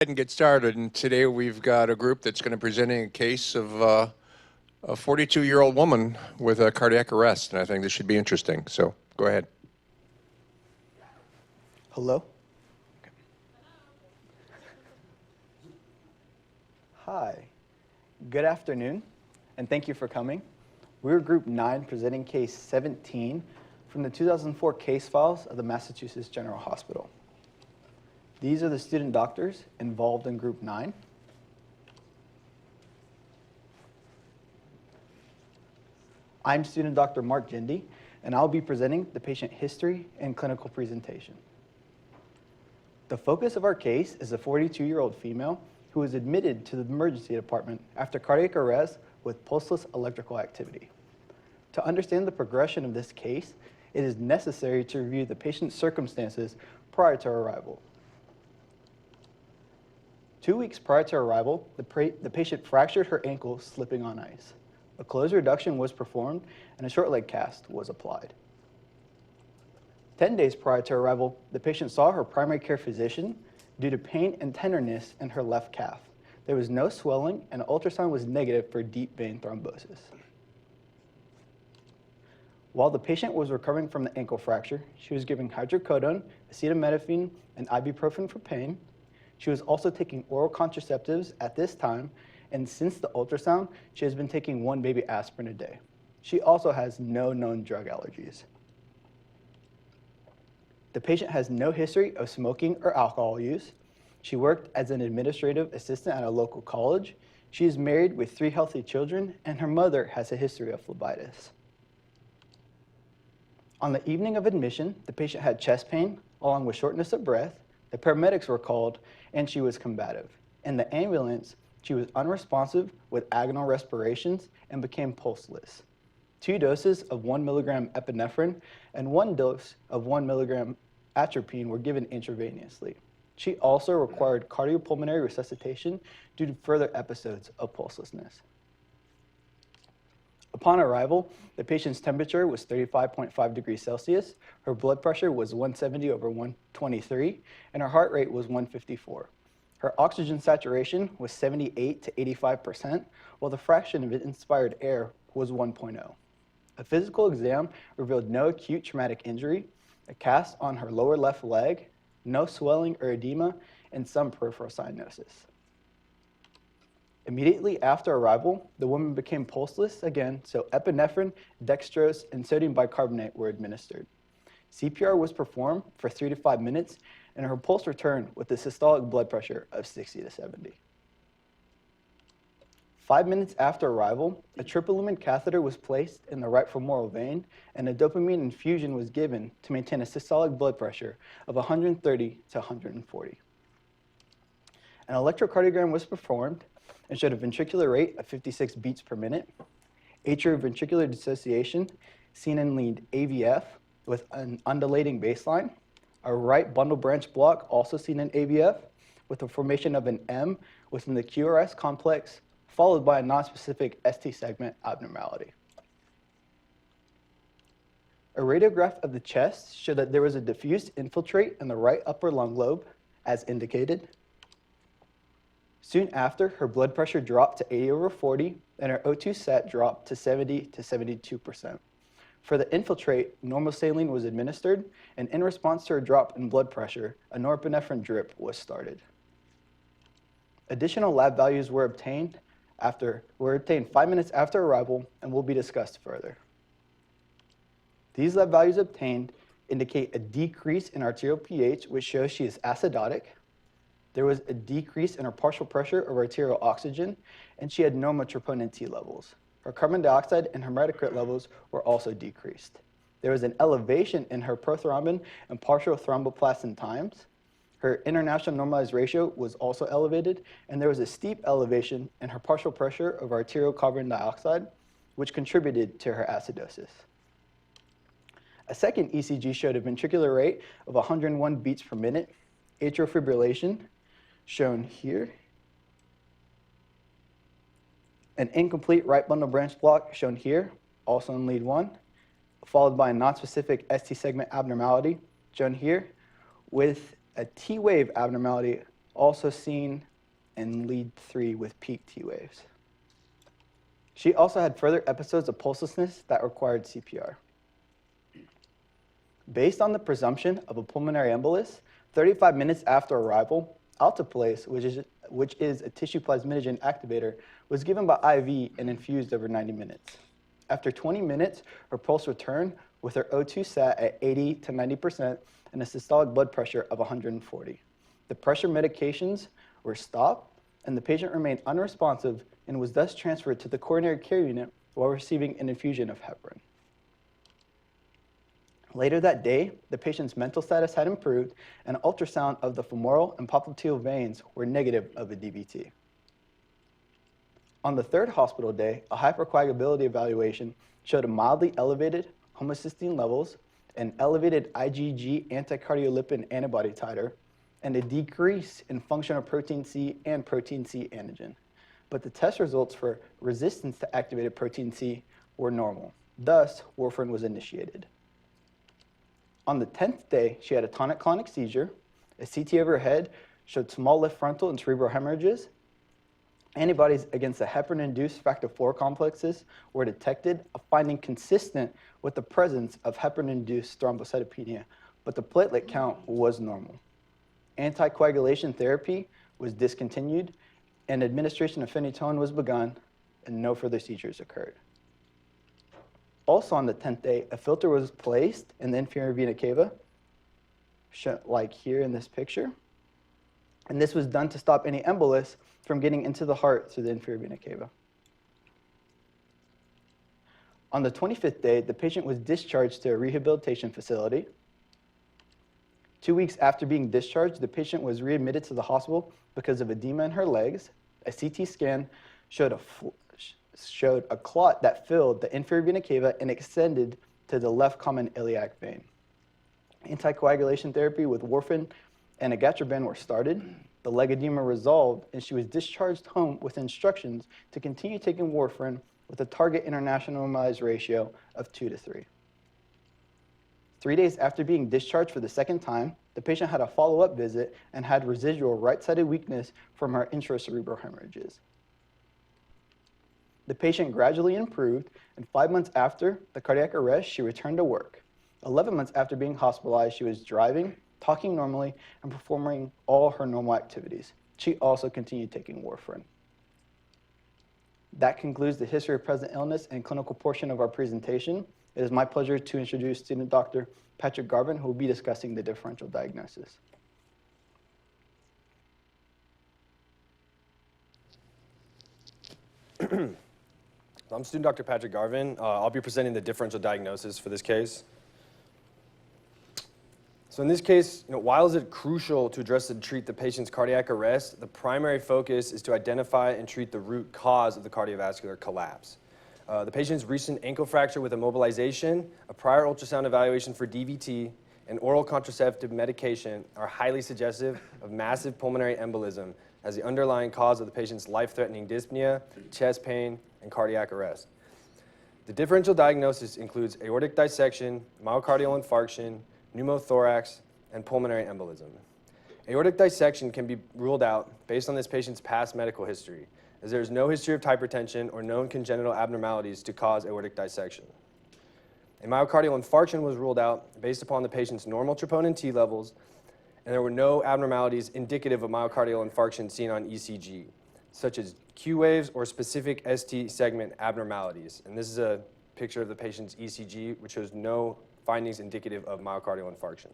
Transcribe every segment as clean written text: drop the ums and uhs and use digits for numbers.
And get started. And today we've got a group that's going to be presenting a case of a 42-year-old woman with a cardiac arrest, and I think this should be interesting. So go ahead. Hello? Hi. Good afternoon, and thank you for coming. We're Group 9 presenting Case 17 from the 2004 case files of the Massachusetts General Hospital. These are the student doctors involved in Group 9. I'm student Dr. Mark Jindy, and I'll be presenting the patient history and clinical presentation. The focus of our case is a 42-year-old female who was admitted to the emergency department after cardiac arrest with pulseless electrical activity. To understand the progression of this case, it is necessary to review the patient's circumstances prior to arrival. 2 weeks prior to arrival, the patient fractured her ankle slipping on ice. A closed reduction was performed and a short leg cast was applied. 10 days prior to arrival, the patient saw her primary care physician due to pain and tenderness in her left calf. There was no swelling and ultrasound was negative for deep vein thrombosis. While the patient was recovering from the ankle fracture, she was given hydrocodone, acetaminophen, and ibuprofen for pain. She was also taking oral contraceptives at this time, and since the ultrasound, she has been taking 1 baby aspirin a day. She also has no known drug allergies. The patient has no history of smoking or alcohol use. She worked as an administrative assistant at a local college. She is married with 3 healthy children, and her mother has a history of phlebitis. On the evening of admission, the patient had chest pain along with shortness of breath. The paramedics were called, and she was combative. In the ambulance, she was unresponsive with agonal respirations and became pulseless. 2 doses of 1 milligram epinephrine and 1 dose of 1 milligram atropine were given intravenously. She also required cardiopulmonary resuscitation due to further episodes of pulselessness. Upon arrival, the patient's temperature was 35.5 degrees Celsius, her blood pressure was 170 over 123, and her heart rate was 154. Her oxygen saturation was 78 to 85%, while the fraction of inspired air was 1.0. A physical exam revealed no acute traumatic injury, a cast on her lower left leg, no swelling or edema, and some peripheral cyanosis. Immediately after arrival, the woman became pulseless again, so epinephrine, dextrose, and sodium bicarbonate were administered. CPR was performed for 3 to 5 minutes, and her pulse returned with a systolic blood pressure of 60 to 70. 5 minutes after arrival, a triple lumen catheter was placed in the right femoral vein, and a dopamine infusion was given to maintain a systolic blood pressure of 130 to 140. An electrocardiogram was performed and showed a ventricular rate of 56 beats per minute, atrioventricular dissociation seen in lead AVF with an undulating baseline, a right bundle branch block also seen in AVF with the formation of an M within the QRS complex, followed by a nonspecific ST segment abnormality. A radiograph of the chest showed that there was a diffused infiltrate in the right upper lung lobe, as indicated. Soon after, her blood pressure dropped to 80 over 40, and her O2 set dropped to 70 to 72%. For the infiltrate, normal saline was administered, and in response to her drop in blood pressure, a norepinephrine drip was started. Additional lab values were obtained 5 minutes after arrival and will be discussed further. These lab values obtained indicate a decrease in arterial pH, which shows she is acidotic. There was a decrease in her partial pressure of arterial oxygen, and she had normal troponin T levels. Her carbon dioxide and hematocrit levels were also decreased. There was an elevation in her prothrombin and partial thromboplastin times. Her international normalized ratio was also elevated, and there was a steep elevation in her partial pressure of arterial carbon dioxide, which contributed to her acidosis. A second ECG showed a ventricular rate of 101 beats per minute, atrial fibrillation, shown here, an incomplete right bundle branch block, shown here, also in lead 1, followed by a nonspecific ST segment abnormality, shown here, with a T-wave abnormality also seen in lead 3 with peak T waves. She also had further episodes of pulselessness that required CPR. Based on the presumption of a pulmonary embolus, 35 minutes after arrival, Alteplase, which is a tissue plasminogen activator, was given by IV and infused over 90 minutes. After 20 minutes, her pulse returned with her O2 sat at 80 to 90% and a systolic blood pressure of 140. The pressure medications were stopped, and the patient remained unresponsive and was thus transferred to the coronary care unit while receiving an infusion of heparin. Later that day, the patient's mental status had improved, and ultrasound of the femoral and popliteal veins were negative of a DVT. On the third hospital day, a hypercoagulability evaluation showed a mildly elevated homocysteine levels, an elevated IgG anticardiolipin antibody titer, and a decrease in functional protein C and protein C antigen. But the test results for resistance to activated protein C were normal. Thus, warfarin was initiated. On the 10th day, she had a tonic-clonic seizure. A CT of her head showed small left frontal and cerebral hemorrhages. Antibodies against the heparin-induced factor IV complexes were detected, a finding consistent with the presence of heparin-induced thrombocytopenia, but the platelet count was normal. Anticoagulation therapy was discontinued, and administration of phenytoin was begun, and no further seizures occurred. Also on the 10th day, a filter was placed in the inferior vena cava, like here in this picture, and this was done to stop any embolus from getting into the heart through the inferior vena cava. On the 25th day, the patient was discharged to a rehabilitation facility. 2 weeks after being discharged, the patient was readmitted to the hospital because of edema in her legs. A CT scan showed a clot that filled the inferior vena cava and extended to the left common iliac vein. Anticoagulation therapy with warfarin and Argatroban were started. The leg edema resolved, and she was discharged home with instructions to continue taking warfarin with a target international normalized ratio of 2 to 3. 3 days after being discharged for the second time, the patient had a follow-up visit and had residual right-sided weakness from her intracerebral hemorrhages. The patient gradually improved, and 5 months after the cardiac arrest, she returned to work. 11 months after being hospitalized, she was driving, talking normally, and performing all her normal activities. She also continued taking warfarin. That concludes the history of present illness and clinical portion of our presentation. It is my pleasure to introduce student Dr. Patrick Garvin, who will be discussing the differential diagnosis. I'm student Dr. Patrick Garvin. I'll be presenting the differential diagnosis for this case. So in this case, while is it crucial to address and treat the patient's cardiac arrest, the primary focus is to identify and treat the root cause of the cardiovascular collapse. The patient's recent ankle fracture with immobilization, a prior ultrasound evaluation for DVT, and oral contraceptive medication are highly suggestive of massive pulmonary embolism as the underlying cause of the patient's life-threatening dyspnea, chest pain, and cardiac arrest. The differential diagnosis includes aortic dissection, myocardial infarction, pneumothorax, and pulmonary embolism. Aortic dissection can be ruled out based on this patient's past medical history, as there is no history of hypertension or known congenital abnormalities to cause aortic dissection. A myocardial infarction was ruled out based upon the patient's normal troponin T levels, and there were no abnormalities indicative of myocardial infarction seen on ECG, such as Q waves or specific ST segment abnormalities. And this is a picture of the patient's ECG, which shows no findings indicative of myocardial infarction.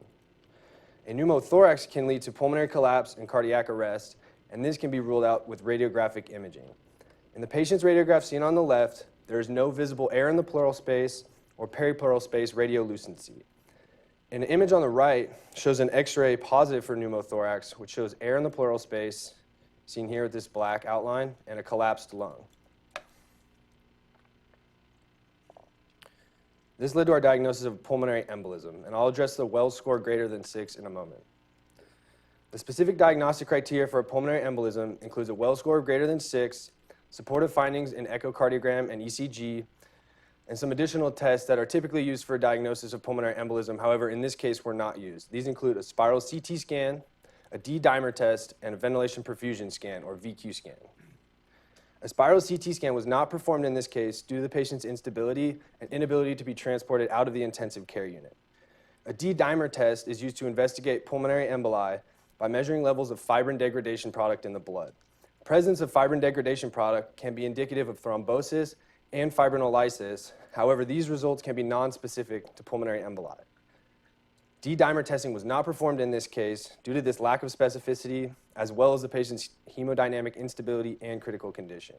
A pneumothorax can lead to pulmonary collapse and cardiac arrest, and this can be ruled out with radiographic imaging. In the patient's radiograph seen on the left, there is no visible air in the pleural space or peripleural space radiolucency. An image on the right shows an X-ray positive for pneumothorax, which shows air in the pleural space, seen here with this black outline, and a collapsed lung. This led to our diagnosis of pulmonary embolism, and I'll address the Wells score greater than 6 in a moment. The specific diagnostic criteria for a pulmonary embolism includes a Wells score of greater than 6, supportive findings in echocardiogram and ECG, and some additional tests that are typically used for a diagnosis of pulmonary embolism, however, in this case, were not used. These include a spiral CT scan, a D-dimer test, and a ventilation perfusion scan, or VQ scan. A spiral CT scan was not performed in this case due to the patient's instability and inability to be transported out of the intensive care unit. A D-dimer test is used to investigate pulmonary emboli by measuring levels of fibrin degradation product in the blood. Presence of fibrin degradation product can be indicative of thrombosis and fibrinolysis. However, these results can be nonspecific to pulmonary emboli. D-dimer testing was not performed in this case due to this lack of specificity, as well as the patient's hemodynamic instability and critical condition.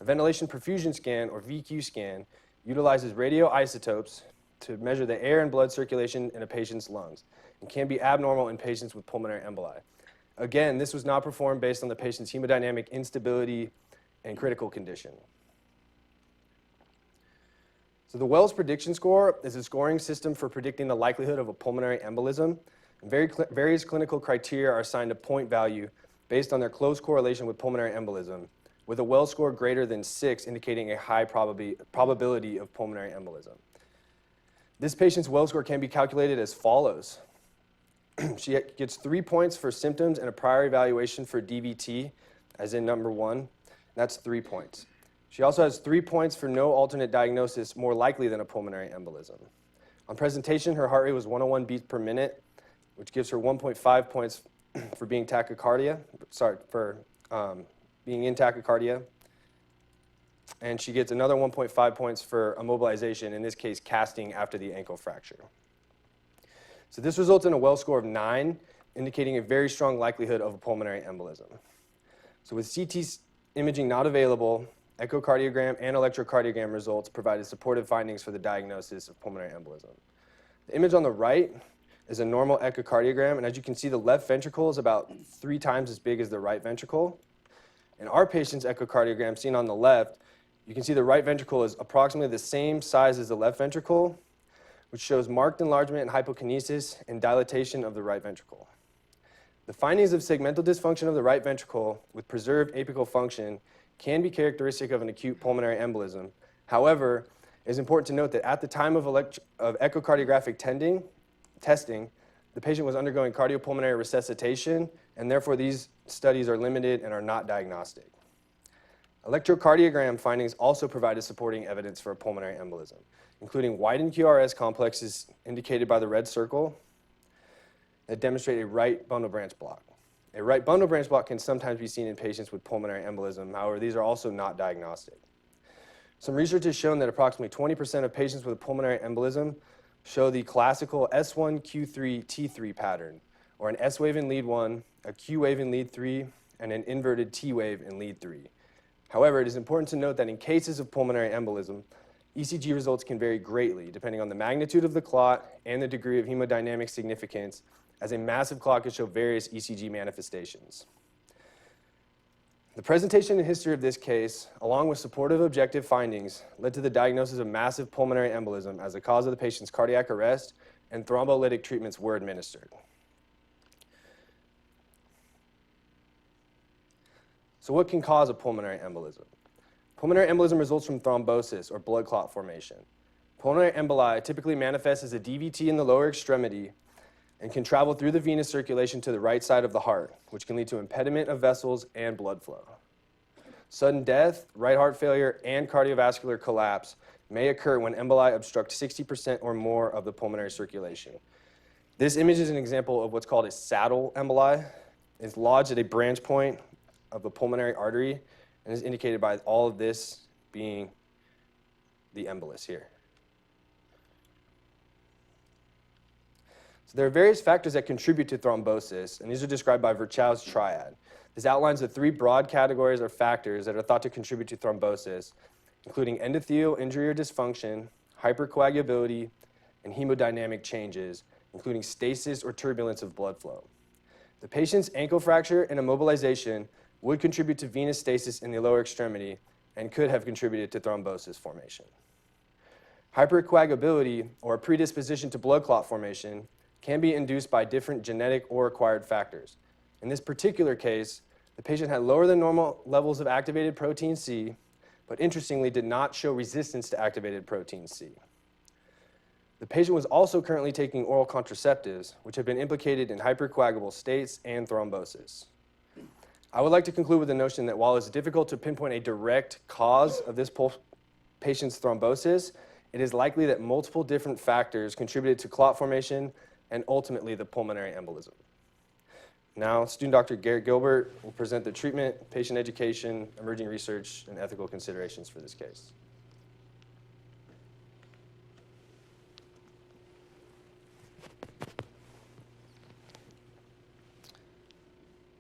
A ventilation perfusion scan, or VQ scan, utilizes radioisotopes to measure the air and blood circulation in a patient's lungs and can be abnormal in patients with pulmonary emboli. Again, this was not performed based on the patient's hemodynamic instability and critical condition. So the Wells prediction score is a scoring system for predicting the likelihood of a pulmonary embolism. And various clinical criteria are assigned a point value based on their close correlation with pulmonary embolism, with a Wells score greater than 6 indicating a high probability of pulmonary embolism. This patient's Wells score can be calculated as follows. She gets 3 points for symptoms and a prior evaluation for DVT, as in number 1. That's 3 points. She also has 3 points for no alternate diagnosis more likely than a pulmonary embolism. On presentation, her heart rate was 101 beats per minute, which gives her 1.5 points for being in tachycardia. And she gets another 1.5 points for immobilization, in this case, casting after the ankle fracture. So this results in a Wells score of 9, indicating a very strong likelihood of a pulmonary embolism. So with CT imaging not available, echocardiogram and electrocardiogram results provided supportive findings for the diagnosis of pulmonary embolism. The image on the right is a normal echocardiogram, and as you can see, the left ventricle is about 3 times as big as the right ventricle. In our patient's echocardiogram, seen on the left, you can see the right ventricle is approximately the same size as the left ventricle, which shows marked enlargement and hypokinesis and dilatation of the right ventricle. The findings of segmental dysfunction of the right ventricle with preserved apical function can be characteristic of an acute pulmonary embolism. However, it is important to note that at the time of echocardiographic testing, the patient was undergoing cardiopulmonary resuscitation, and therefore these studies are limited and are not diagnostic. Electrocardiogram findings also provided supporting evidence for a pulmonary embolism, including widened QRS complexes indicated by the red circle that demonstrate a right bundle branch block. A right bundle branch block can sometimes be seen in patients with pulmonary embolism. However, these are also not diagnostic. Some research has shown that approximately 20% of patients with a pulmonary embolism show the classical S1Q3T3 pattern, or an S wave in lead 1, a Q wave in lead 3, and an inverted T wave in lead 3. However, it is important to note that in cases of pulmonary embolism, ECG results can vary greatly depending on the magnitude of the clot and the degree of hemodynamic significance, as a massive clot could show various ECG manifestations. The presentation and history of this case, along with supportive objective findings, led to the diagnosis of massive pulmonary embolism as the cause of the patient's cardiac arrest, and thrombolytic treatments were administered. So what can cause a pulmonary embolism? Pulmonary embolism results from thrombosis, or blood clot formation. Pulmonary emboli typically manifests as a DVT in the lower extremity and can travel through the venous circulation to the right side of the heart, which can lead to impediment of vessels and blood flow. Sudden death, right heart failure, and cardiovascular collapse may occur when emboli obstruct 60% or more of the pulmonary circulation. This image is an example of what's called a saddle emboli. It's lodged at a branch point of the pulmonary artery and is indicated by all of this being the embolus here. So there are various factors that contribute to thrombosis, and these are described by Virchow's triad. This outlines the 3 broad categories or factors that are thought to contribute to thrombosis, including endothelial injury or dysfunction, hypercoagulability, and hemodynamic changes, including stasis or turbulence of blood flow. The patient's ankle fracture and immobilization would contribute to venous stasis in the lower extremity and could have contributed to thrombosis formation. Hypercoagulability, or a predisposition to blood clot formation, can be induced by different genetic or acquired factors. In this particular case, the patient had lower than normal levels of activated protein C, but interestingly did not show resistance to activated protein C. The patient was also currently taking oral contraceptives, which have been implicated in hypercoagulable states and thrombosis. I would like to conclude with the notion that while it's difficult to pinpoint a direct cause of this patient's thrombosis, it is likely that multiple different factors contributed to clot formation and ultimately the pulmonary embolism. Now, student Dr. Garrett Gilbert will present the treatment, patient education, emerging research, and ethical considerations for this case.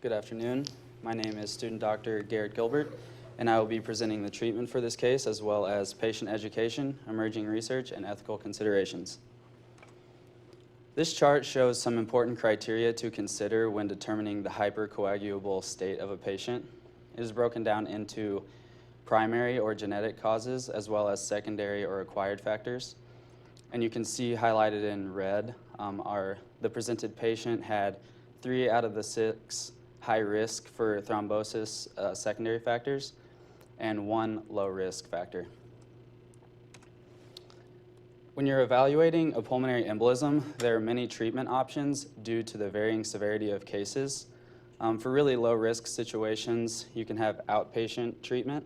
Good afternoon. My name is student Dr. Garrett Gilbert, and I will be presenting the treatment for this case as well as patient education, emerging research, and ethical considerations. This chart shows some important criteria to consider when determining the hypercoagulable state of a patient. It is broken down into primary or genetic causes as well as secondary or acquired factors. And you can see highlighted in red, the presented patient had 3 out of the 6 high risk for thrombosis secondary factors and 1 low risk factor. When you're evaluating a pulmonary embolism, there are many treatment options due to the varying severity of cases. For really low risk situations, you can have outpatient treatment.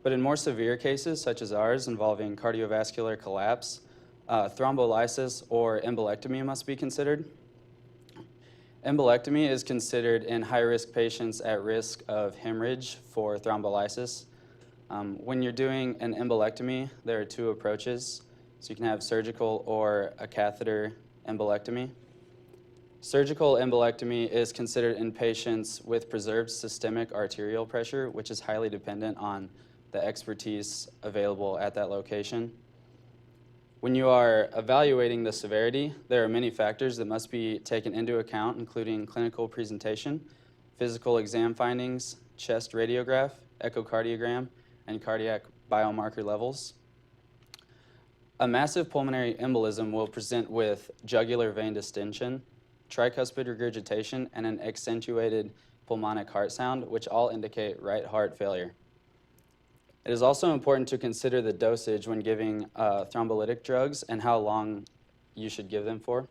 But in more severe cases, such as ours involving cardiovascular collapse, thrombolysis or embolectomy must be considered. Embolectomy is considered in high-risk patients at risk of hemorrhage for thrombolysis. When you're doing an embolectomy, there are 2 approaches. So you can have surgical or a catheter embolectomy. Surgical embolectomy is considered in patients with preserved systemic arterial pressure, which is highly dependent on the expertise available at that location. When you are evaluating the severity, there are many factors that must be taken into account, including clinical presentation, physical exam findings, chest radiograph, echocardiogram, and cardiac biomarker levels. A massive pulmonary embolism will present with jugular vein distension, tricuspid regurgitation, and an accentuated pulmonic heart sound, which all indicate right heart failure. It is also important to consider the dosage when giving thrombolytic drugs and how long you should give them for.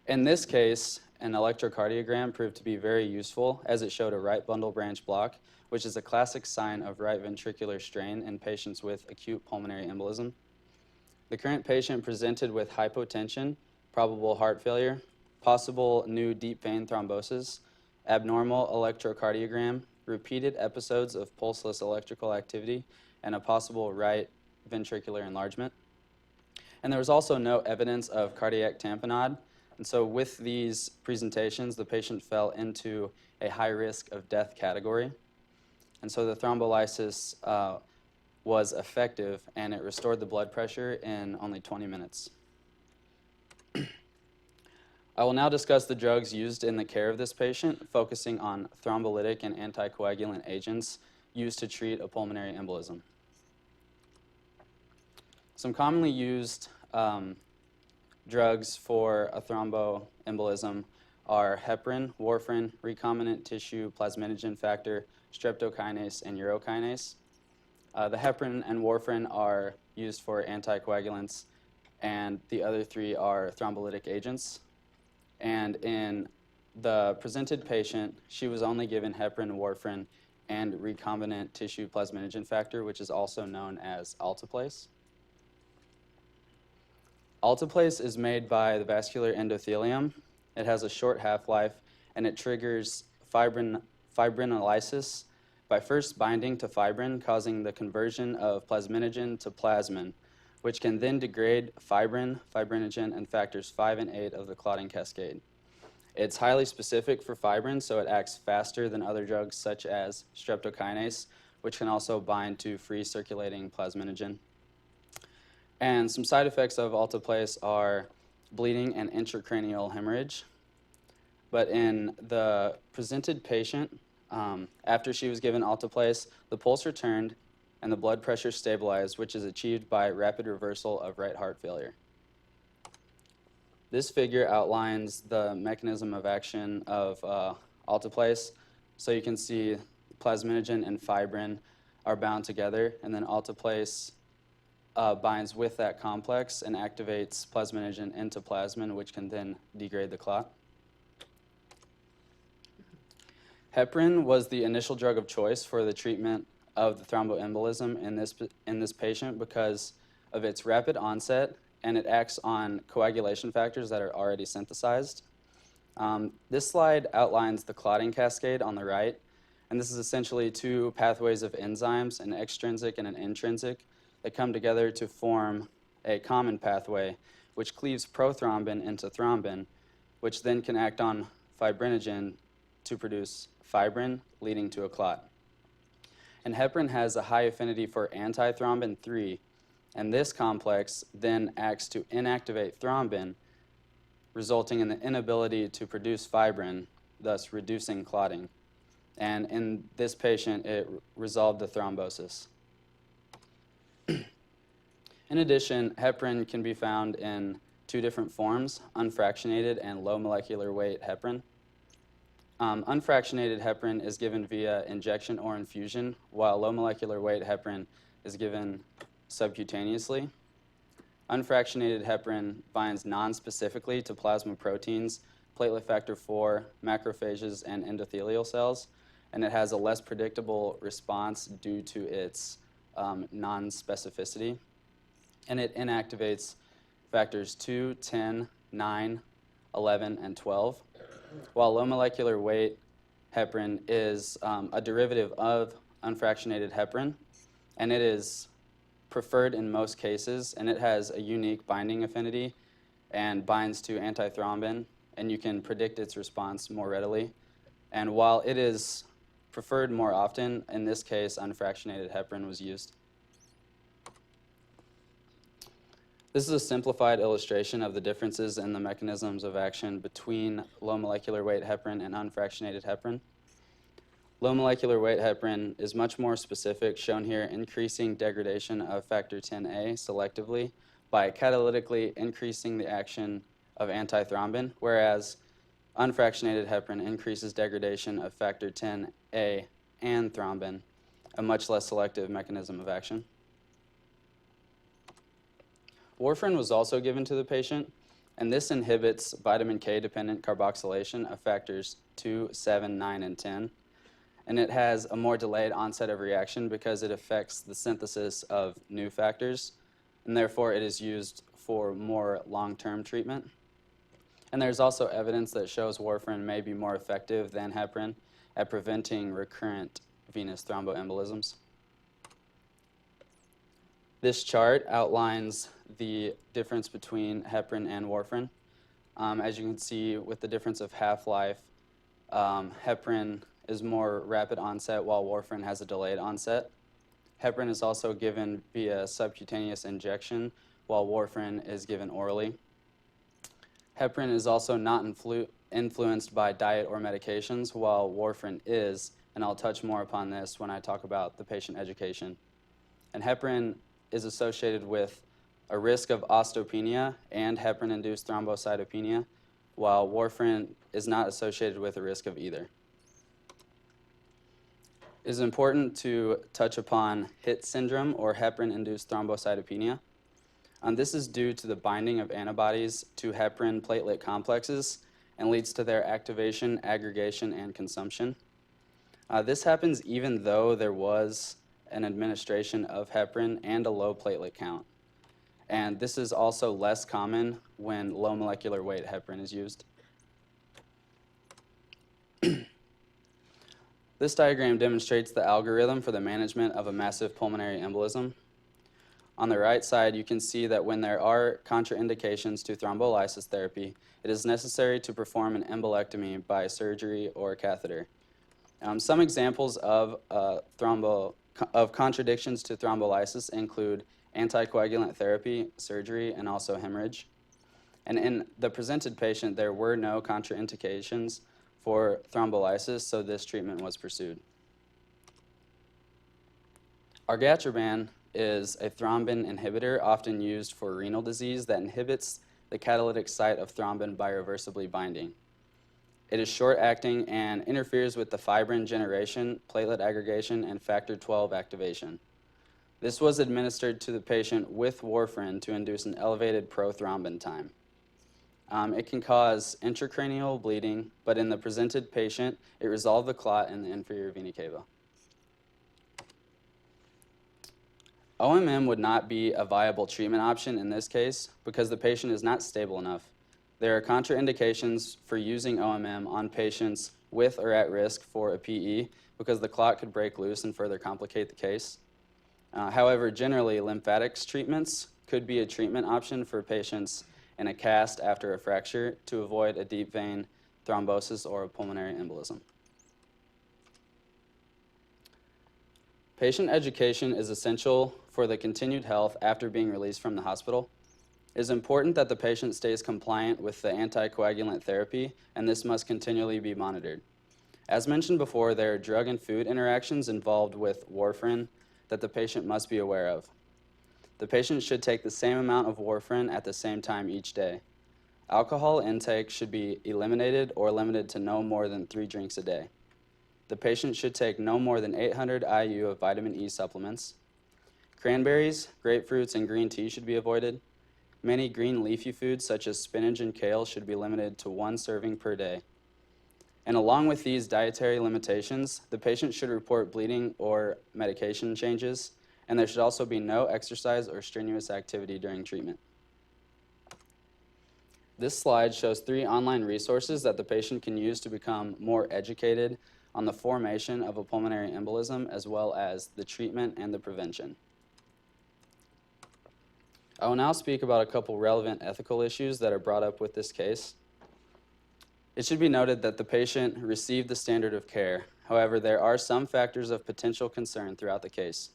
In this case, an electrocardiogram proved to be very useful as it showed a right bundle branch block, which is a classic sign of right ventricular strain in patients with acute pulmonary embolism. The current patient presented with hypotension, probable heart failure, possible new deep vein thrombosis, abnormal electrocardiogram, repeated episodes of pulseless electrical activity, and a possible right ventricular enlargement. And there was also no evidence of cardiac tamponade. And so with these presentations, the patient fell into a high risk of death category. And so the thrombolysis was effective, and it restored the blood pressure in only 20 minutes. I will now discuss the drugs used in the care of this patient, focusing on thrombolytic and anticoagulant agents used to treat a pulmonary embolism. Some commonly used drugs for a thromboembolism are heparin, warfarin, recombinant tissue plasminogen factor, streptokinase, and urokinase. The heparin and warfarin are used for anticoagulants, and the other 3 are thrombolytic agents. And in the presented patient, she was only given heparin, warfarin, and recombinant tissue plasminogen factor, which is also known as Alteplase. Alteplase is made by the vascular endothelium. It has a short half-life, and it triggers fibrinolysis by first binding to fibrin, causing the conversion of plasminogen to plasmin, which can then degrade fibrin, fibrinogen, and factors 5 and 8 of the clotting cascade. It's highly specific for fibrin, so it acts faster than other drugs such as streptokinase, which can also bind to free circulating plasminogen. And some side effects of Alteplase are bleeding and intracranial hemorrhage. But in the presented patient, after she was given Alteplase, the pulse returned and the blood pressure stabilized, which is achieved by rapid reversal of right heart failure. This figure outlines the mechanism of action of Alteplase. So you can see plasminogen and fibrin are bound together, and then Alteplase binds with that complex and activates plasminogen into plasmin, which can then degrade the clot. Heparin was the initial drug of choice for the treatment of the thromboembolism in this patient because of its rapid onset, and it acts on coagulation factors that are already synthesized. This slide outlines the clotting cascade on the right, and this is essentially two pathways of enzymes, an extrinsic and an intrinsic, that come together to form a common pathway which cleaves prothrombin into thrombin, which then can act on fibrinogen to produce fibrin, leading to a clot. And heparin has a high affinity for antithrombin 3, and this complex then acts to inactivate thrombin, resulting in the inability to produce fibrin, thus reducing clotting. And in this patient, it resolved the thrombosis. In addition, heparin can be found in two different forms, unfractionated and low molecular weight heparin. Unfractionated heparin is given via injection or infusion, while low molecular weight heparin is given subcutaneously. Unfractionated heparin binds non-specifically to plasma proteins, platelet factor 4, macrophages, and endothelial cells, and it has a less predictable response due to its non-specificity. And it inactivates factors 2, 10, 9, 11, and 12. While low molecular weight heparin is a derivative of unfractionated heparin, and it is preferred in most cases, and it has a unique binding affinity and binds to antithrombin, and you can predict its response more readily. And while it is preferred more often, in this case, unfractionated heparin was used. This is a simplified illustration of the differences in the mechanisms of action between low molecular weight heparin and unfractionated heparin. Low molecular weight heparin is much more specific, shown here increasing degradation of factor 10A selectively by catalytically increasing the action of antithrombin, whereas unfractionated heparin increases degradation of factor 10A and thrombin, a much less selective mechanism of action. Warfarin was also given to the patient, and this inhibits vitamin K-dependent carboxylation of factors 2, 7, 9, and 10. And it has a more delayed onset of reaction because it affects the synthesis of new factors, and therefore it is used for more long-term treatment. And there's also evidence that shows warfarin may be more effective than heparin at preventing recurrent venous thromboembolisms. This chart outlines the difference between heparin and warfarin. As you can see, with the difference of half-life, heparin is more rapid onset while warfarin has a delayed onset. Heparin is also given via subcutaneous injection while warfarin is given orally. Heparin is also not influenced by diet or medications, while warfarin is, and I'll touch more upon this when I talk about the patient education. And heparin is associated with a risk of osteopenia and heparin-induced thrombocytopenia, while warfarin is not associated with a risk of either. It is important to touch upon HIT syndrome, or heparin-induced thrombocytopenia. This is due to the binding of antibodies to heparin platelet complexes and leads to their activation, aggregation, and consumption. This happens even though there was an administration of heparin and a low platelet count. And this is also less common when low molecular weight heparin is used. This diagram demonstrates the algorithm for the management of a massive pulmonary embolism. On the right side, you can see that when there are contraindications to thrombolysis therapy, it is necessary to perform an embolectomy by surgery or catheter. Some examples of contradictions to thrombolysis include anticoagulant therapy, surgery, and also hemorrhage. And in the presented patient, there were no contraindications for thrombolysis, so this treatment was pursued. Argatroban is a thrombin inhibitor often used for renal disease that inhibits the catalytic site of thrombin by reversibly binding. It is short-acting and interferes with the fibrin generation, platelet aggregation, and factor 12 activation. This was administered to the patient with warfarin to induce an elevated prothrombin time. It can cause intracranial bleeding, but in the presented patient, it resolved the clot in the inferior vena cava. OMM would not be a viable treatment option in this case because the patient is not stable enough. There are contraindications for using OMM on patients with or at risk for a PE because the clot could break loose and further complicate the case. However, generally, lymphatics treatments could be a treatment option for patients in a cast after a fracture to avoid a deep vein thrombosis or a pulmonary embolism. Patient education is essential for the continued health after being released from the hospital. It is important that the patient stays compliant with the anticoagulant therapy, and this must continually be monitored. As mentioned before, there are drug and food interactions involved with warfarin that the patient must be aware of. The patient should take the same amount of warfarin at the same time each day. Alcohol intake should be eliminated or limited to no more than 3 drinks a day. The patient should take no more than 800 IU of vitamin E supplements. Cranberries, grapefruits, and green tea should be avoided. Many green leafy foods such as spinach and kale should be limited to 1 serving per day. And along with these dietary limitations, the patient should report bleeding or medication changes, and there should also be no exercise or strenuous activity during treatment. This slide shows 3 online resources that the patient can use to become more educated on the formation of a pulmonary embolism as well as the treatment and the prevention. I will now speak about a couple relevant ethical issues that are brought up with this case. It should be noted that the patient received the standard of care. However, there are some factors of potential concern throughout the case.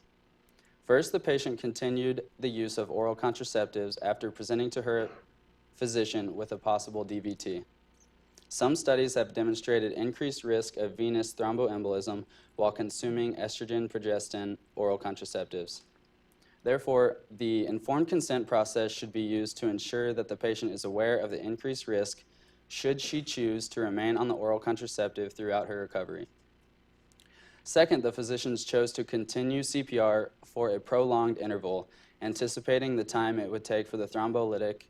First, the patient continued the use of oral contraceptives after presenting to her physician with a possible DVT. Some studies have demonstrated increased risk of venous thromboembolism while consuming estrogen, progestin, oral contraceptives. Therefore, the informed consent process should be used to ensure that the patient is aware of the increased risk should she choose to remain on the oral contraceptive throughout her recovery. Second, the physicians chose to continue CPR for a prolonged interval, anticipating the time it would take for the thrombolytic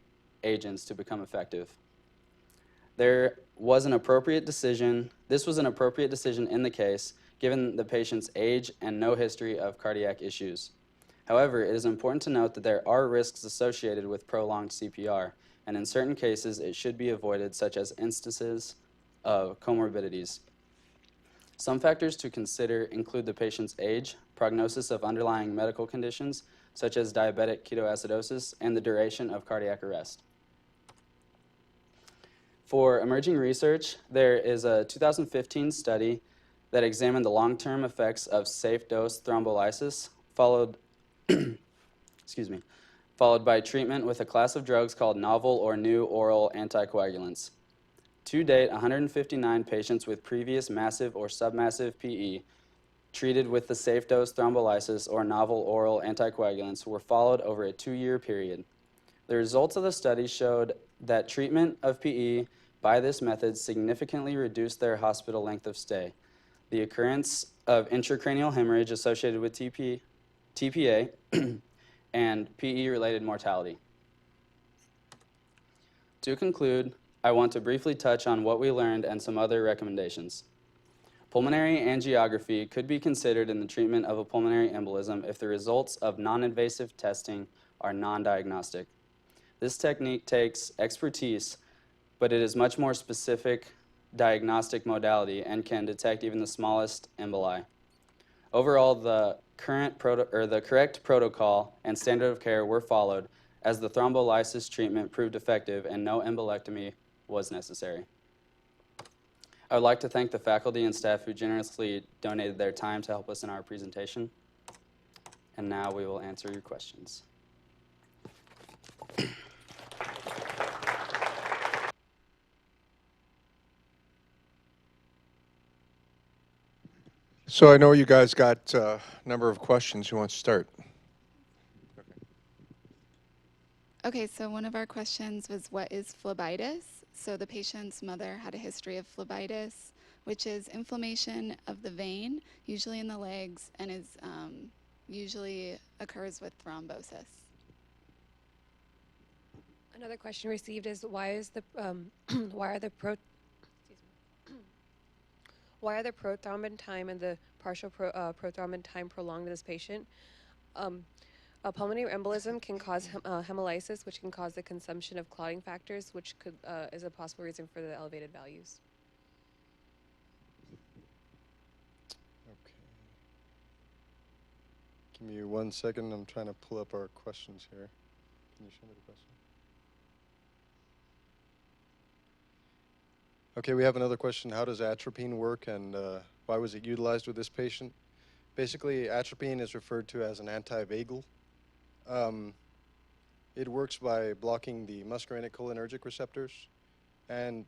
agents to become effective. This was an appropriate decision in the case, given the patient's age and no history of cardiac issues. However, it is important to note that there are risks associated with prolonged CPR, and in certain cases, it should be avoided, such as instances of comorbidities. Some factors to consider include the patient's age, prognosis of underlying medical conditions, such as diabetic ketoacidosis, and the duration of cardiac arrest. For emerging research, there is a 2015 study that examined the long-term effects of safe-dose thrombolysis followed by treatment with a class of drugs called novel or new oral anticoagulants. To date, 159 patients with previous massive or submassive PE treated with the safe-dose thrombolysis or novel oral anticoagulants were followed over a 2-year period. The results of the study showed that treatment of PE by this method significantly reduced their hospital length of stay, the occurrence of intracranial hemorrhage associated with TPA, and PE-related mortality. To conclude, I want to briefly touch on what we learned and some other recommendations. Pulmonary angiography could be considered in the treatment of a pulmonary embolism if the results of non-invasive testing are non-diagnostic. This technique takes expertise, but it is much more specific diagnostic modality and can detect even the smallest emboli. Overall, the correct protocol and standard of care were followed as the thrombolysis treatment proved effective and no embolectomy was necessary. I would like to thank the faculty and staff who generously donated their time to help us in our presentation. And now we will answer your questions. So I know you guys got a number of questions. Who wants to start? Okay, so one of our questions was, what is phlebitis? So the patient's mother had a history of phlebitis, which is inflammation of the vein, usually in the legs, and is usually occurs with thrombosis. Another question received is why is the why are the why are the prothrombin time and the partial prothrombin time prolonged in this patient? A pulmonary embolism can cause hemolysis, which can cause the consumption of clotting factors, which could is a possible reason for the elevated values. Okay. Give me 1 second. I'm trying to pull up our questions here. Can you show me the question? Okay, we have another question. How does atropine work, and why was it utilized with this patient? Basically, atropine is referred to as an antivagal. It works by blocking the muscarinic cholinergic receptors. And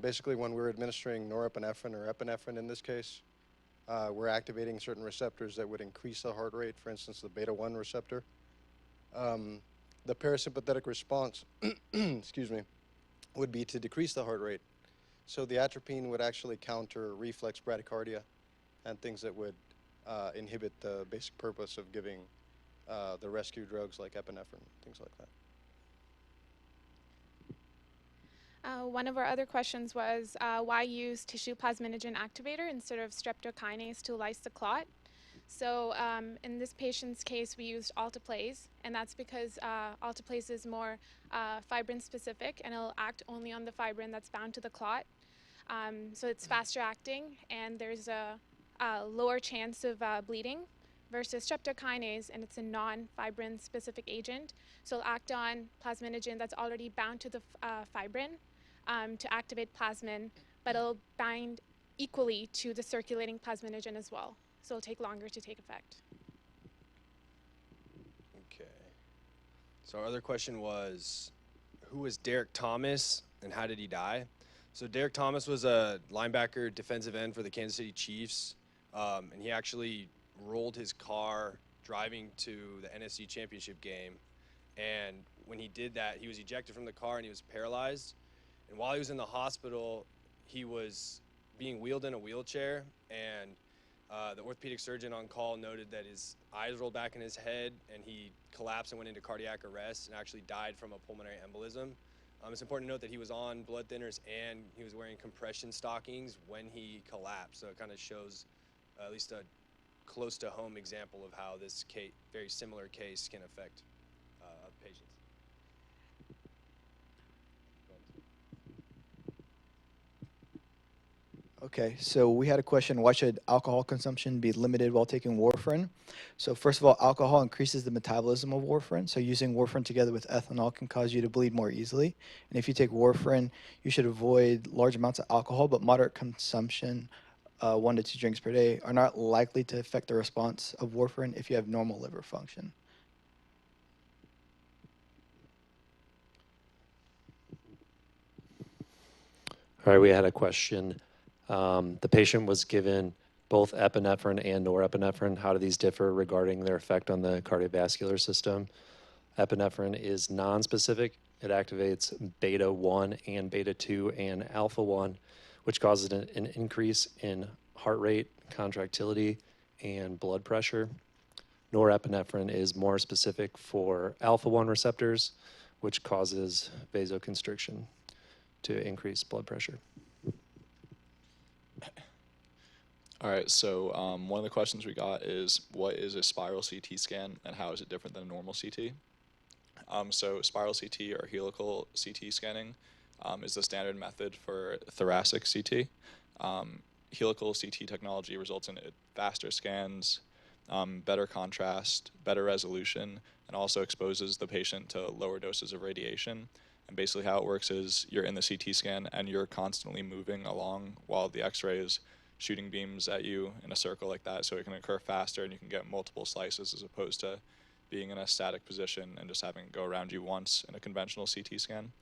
basically, when we're administering norepinephrine or epinephrine in this case, we're activating certain receptors that would increase the heart rate, for instance, the beta-1 receptor. The parasympathetic response, excuse me, would be to decrease the heart rate. So the atropine would actually counter reflex bradycardia and things that would inhibit the basic purpose of giving the rescue drugs like epinephrine, things like that. One of our other questions was why use tissue plasminogen activator instead of streptokinase to lyse the clot? So in this patient's case, we used Alteplase, and that's because Alteplase is more fibrin specific, and it'll act only on the fibrin that's bound to the clot. So it's faster acting, and there's a lower chance of bleeding versus streptokinase, and it's a non-fibrin specific agent. So it'll act on plasminogen that's already bound to the fibrin to activate plasmin, but it'll bind equally to the circulating plasminogen as well. So it'll take longer to take effect. Okay. So our other question was, who was Derek Thomas and how did he die? So Derek Thomas was a linebacker defensive end for the Kansas City Chiefs, and he actually rolled his car driving to the NFC Championship game. And when he did that, he was ejected from the car and he was paralyzed. And while he was in the hospital, he was being wheeled in a wheelchair, and the orthopedic surgeon on call noted that his eyes rolled back in his head and he collapsed and went into cardiac arrest and actually died from a pulmonary embolism. It's important to note that he was on blood thinners and he was wearing compression stockings when he collapsed. So it kind of shows at least a close to home example of how this very similar case can affect patients. Okay, so we had a question, why should alcohol consumption be limited while taking warfarin? So first of all, alcohol increases the metabolism of warfarin, so using warfarin together with ethanol can cause you to bleed more easily. And if you take warfarin, you should avoid large amounts of alcohol, but moderate consumption, 1 to 2 drinks per day, are not likely to affect the response of warfarin if you have normal liver function. All right, we had a question. The patient was given both epinephrine and norepinephrine. How do these differ regarding their effect on the cardiovascular system? Epinephrine is nonspecific. It activates beta-1 and beta-2 and alpha-1, which causes an increase in heart rate, contractility, and blood pressure. Norepinephrine is more specific for alpha-1 receptors, which causes vasoconstriction to increase blood pressure. All right, so one of the questions we got is, what is a spiral CT scan and how is it different than a normal CT? So spiral CT or helical CT scanning is the standard method for thoracic CT. Helical CT technology results in faster scans, better contrast, better resolution, and also exposes the patient to lower doses of radiation. And basically how it works is you're in the CT scan and you're constantly moving along while the X-ray is shooting beams at you in a circle like that, so it can occur faster and you can get multiple slices as opposed to being in a static position and just having it go around you once in a conventional CT scan.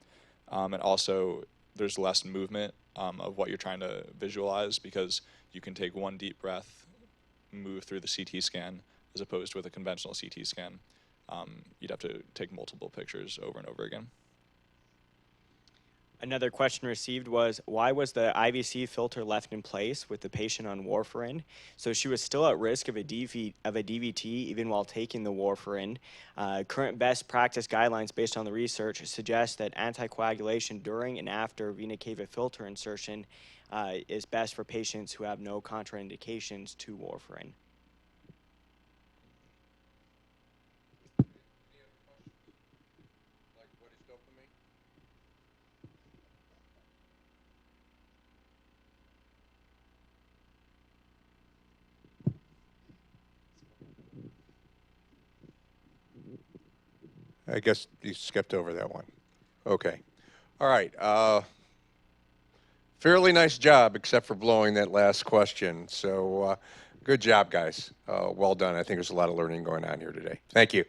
And also there's less movement of what you're trying to visualize because you can take one deep breath, move through the CT scan, as opposed to with a conventional CT scan. You'd have to take multiple pictures over and over again. Another question received was, why was the IVC filter left in place with the patient on warfarin? So she was still at risk of a DVT even while taking the warfarin. Current best practice guidelines based on the research suggest that anticoagulation during and after vena cava filter insertion is best for patients who have no contraindications to warfarin. I guess you skipped over that one. Okay. All right. Fairly nice job, except for blowing that last question. So good job, guys. Well done. I think there's a lot of learning going on here today. Thank you.